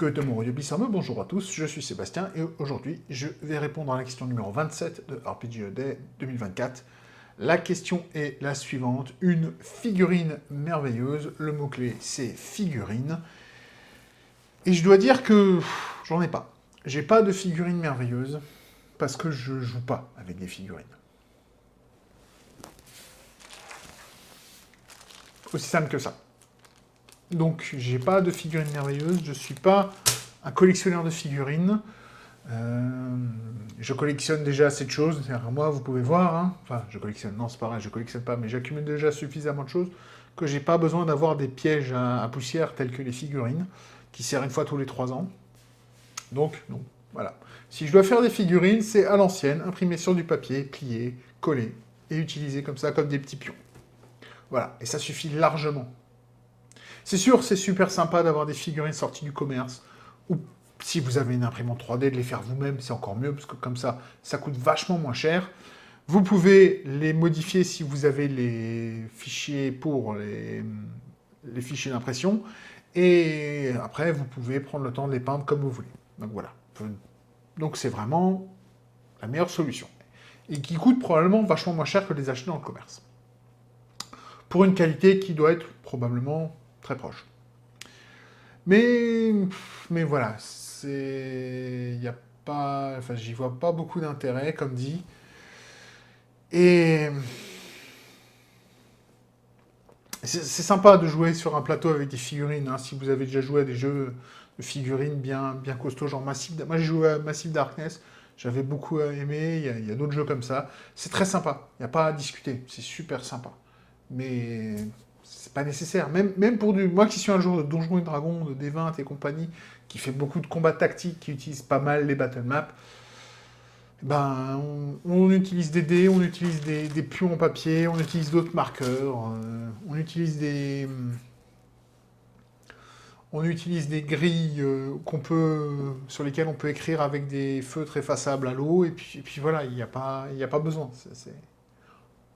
Que de mon radio Bissarme, bonjour à tous, je suis Sébastien et aujourd'hui je vais répondre à la question numéro 27 de RPG Day 2024. La question est la suivante, une figurine merveilleuse, le mot-clé c'est figurine. Et je dois dire que j'en ai pas. J'ai pas de figurine merveilleuse parce que je joue pas avec des figurines. Aussi simple que ça. Donc, j'ai pas de figurines merveilleuses, je suis pas un collectionneur de figurines. Je collectionne déjà assez de choses. Moi, vous pouvez voir, hein. Enfin, je collectionne, non, c'est pas vrai, je collectionne pas, mais j'accumule déjà suffisamment de choses que j'ai pas besoin d'avoir des pièges à poussière tels que les figurines, qui servent une fois tous les 3 ans. Donc, non, voilà. Si je dois faire des figurines, c'est à l'ancienne, imprimé sur du papier, plié, collé, et utilisé comme ça, comme des petits pions. Voilà, et ça suffit largement. C'est sûr, c'est super sympa d'avoir des figurines sorties du commerce, ou si vous avez une imprimante 3D, de les faire vous-même, c'est encore mieux, parce que comme ça coûte vachement moins cher. Vous pouvez les modifier si vous avez les fichiers pour les fichiers d'impression, et après, vous pouvez prendre le temps de les peindre comme vous voulez. Donc voilà. Donc c'est vraiment la meilleure solution. Et qui coûte probablement vachement moins cher que les acheter dans le commerce. Pour une qualité qui doit être probablement très proche. Mais voilà, c'est... Y a pas... Enfin, j'y vois pas beaucoup d'intérêt, comme dit. Et... C'est sympa de jouer sur un plateau avec des figurines, hein, si vous avez déjà joué à des jeux de figurines bien costauds, genre Massive... Moi, j'ai joué à Massive Darkness, j'avais beaucoup aimé, il y a d'autres jeux comme ça. C'est très sympa, il n'y a pas à discuter, c'est super sympa. Mais c'est pas nécessaire. Même pour du... Moi qui suis un joueur de Donjons et Dragons, de D20 et compagnie, qui fait beaucoup de combats tactiques, qui utilise pas mal les battle maps, ben, on utilise des dés, on utilise des pions en papier, on utilise d'autres marqueurs, on utilise des... On utilise des grilles sur lesquelles on peut écrire avec des feutres effaçables à l'eau, et puis voilà, il n'y a pas besoin.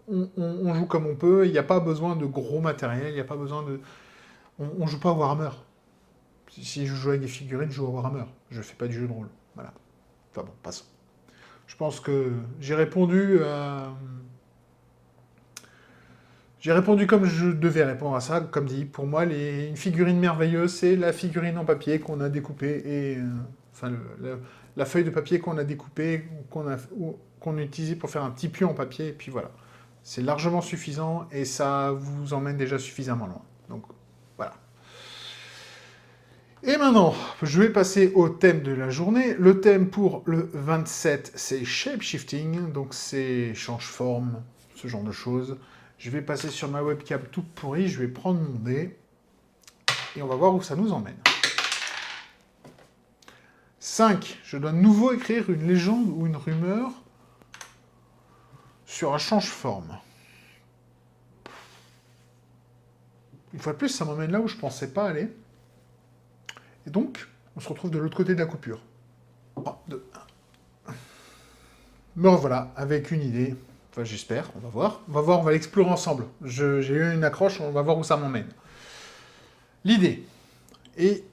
On joue comme on peut, il n'y a pas besoin de gros matériel, il n'y a pas besoin de... On joue pas à Warhammer. Si je joue avec des figurines, je joue à Warhammer. Je fais pas du jeu de rôle. Voilà. Enfin bon, passons. Je pense que j'ai répondu à... J'ai répondu comme je devais répondre à ça. Comme dit, pour moi, une figurine merveilleuse, c'est la figurine en papier qu'on a découpée et... Enfin, la feuille de papier qu'on a découpée, qu'on a utilisée pour faire un petit pieu en papier, et puis voilà. C'est largement suffisant et ça vous emmène déjà suffisamment loin. Donc, voilà. Et maintenant, je vais passer au thème de la journée. Le thème pour le 27, c'est Shapeshifting, donc c'est change-forme, ce genre de choses. Je vais passer sur ma webcam toute pourrie, je vais prendre mon dé, et on va voir où ça nous emmène. 5. Je dois de nouveau écrire une légende ou une rumeur sur un change-forme. Une fois de plus, ça m'emmène là où je ne pensais pas aller. Et donc, on se retrouve de l'autre côté de la coupure. 3, 2, 1. Me revoilà, avec une idée. Enfin, j'espère, on va voir. On va l'explorer ensemble. J'ai eu une accroche, on va voir où ça m'emmène. L'idée. Et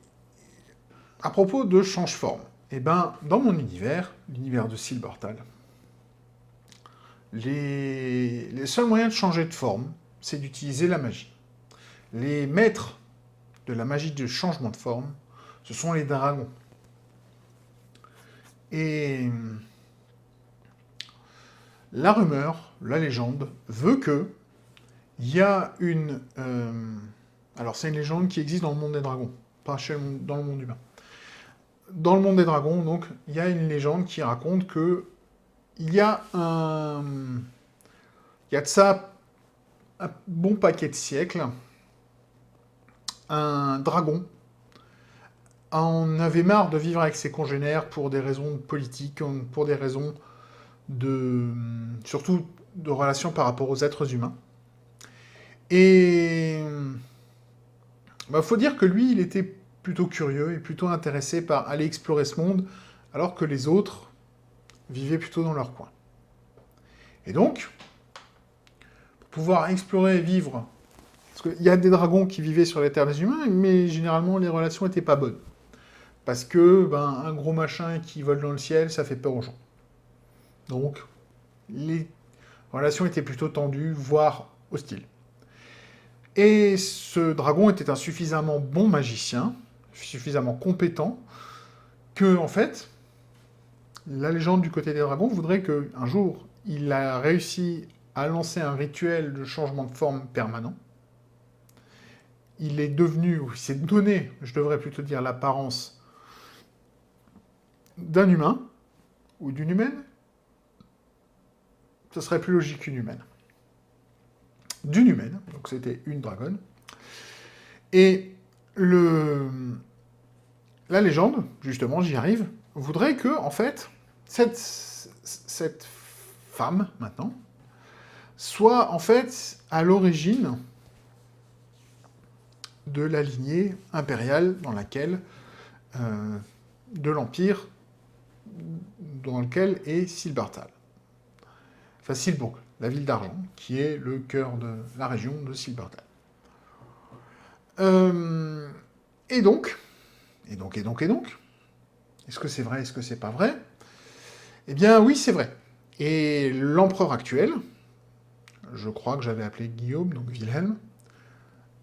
à propos de change-forme, eh ben, dans mon univers, l'univers de Silbertal, les seuls moyens de changer de forme, c'est d'utiliser la magie. Les maîtres de la magie de changement de forme, ce sont les dragons. Et la rumeur, la légende, veut que il y a une... alors c'est une légende qui existe dans le monde des dragons, pas dans le monde humain. Dans le monde des dragons, donc, il y a une légende qui raconte que il y a de ça un bon paquet de siècles, un dragon en avait marre de vivre avec ses congénères pour des raisons politiques, pour des raisons surtout de relations par rapport aux êtres humains. Et faut dire que lui, il était plutôt curieux et plutôt intéressé par aller explorer ce monde, alors que les autres vivaient plutôt dans leur coin. Et donc, pour pouvoir explorer et vivre, parce qu'il y a des dragons qui vivaient sur la Terre des humains, mais généralement les relations n'étaient pas bonnes. Parce que un gros machin qui vole dans le ciel, ça fait peur aux gens. Donc, les relations étaient plutôt tendues, voire hostiles. Et ce dragon était un suffisamment bon magicien, suffisamment compétent, que, en fait, la légende du côté des dragons voudrait qu'un jour, il a réussi à lancer un rituel de changement de forme permanent. Il est devenu, ou il s'est donné, je devrais plutôt dire, l'apparence d'un humain, ou d'une humaine. Ce serait plus logique qu'une humaine. D'une humaine, donc c'était une dragonne. Et la légende, justement, j'y arrive, voudrait que, en fait, cette femme, maintenant, soit, en fait, à l'origine de la lignée impériale dans laquelle, de l'Empire dans lequel est Silbartal. Enfin, Silbourg, la ville d'Argent, qui est le cœur de la région de Silbartal. Et donc, est-ce que c'est vrai, est-ce que c'est pas vrai? Eh bien, oui, c'est vrai. Et l'empereur actuel, je crois que j'avais appelé Guillaume, donc Wilhelm,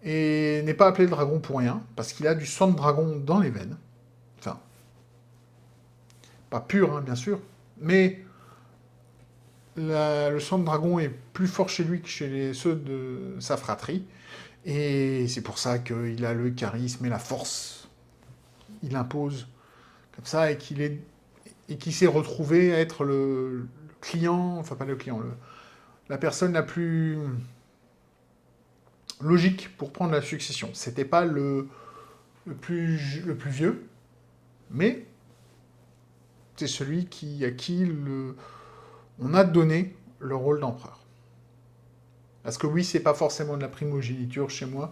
et n'est pas appelé le dragon pour rien, parce qu'il a du sang de dragon dans les veines. Enfin, pas pur, hein, bien sûr, mais le sang de dragon est plus fort chez lui que chez ceux de sa fratrie, et c'est pour ça qu'il a le charisme et la force. Il impose comme ça, et qu'il s'est retrouvé à être le client, enfin pas le client, la personne la plus logique pour prendre la succession. C'était pas le plus vieux, mais c'est celui à qui on a donné le rôle d'empereur. Parce que oui, c'est pas forcément de la primogéniture chez moi.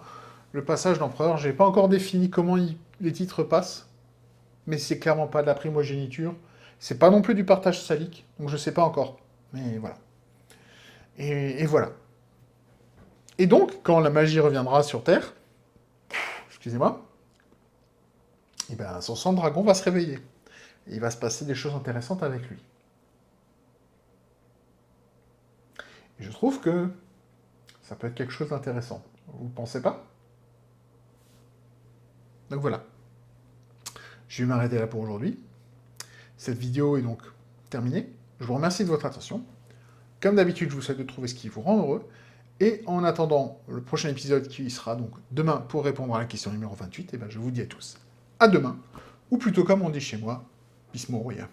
Le passage d'empereur, j'ai pas encore défini comment les titres passent, mais c'est clairement pas de la primogéniture. C'est pas non plus du partage salique, donc je sais pas encore. Mais voilà. Et voilà. Et donc, quand la magie reviendra sur Terre, excusez-moi, et ben son sang de dragon va se réveiller. Et il va se passer des choses intéressantes avec lui. Et je trouve que ça peut être quelque chose d'intéressant. Vous ne pensez pas? Donc voilà. Je vais m'arrêter là pour aujourd'hui. Cette vidéo est donc terminée. Je vous remercie de votre attention. Comme d'habitude, je vous souhaite de trouver ce qui vous rend heureux. Et en attendant le prochain épisode qui sera donc demain pour répondre à la question numéro 28, et ben je vous dis à tous à demain, ou plutôt comme on dit chez moi, bis mourir.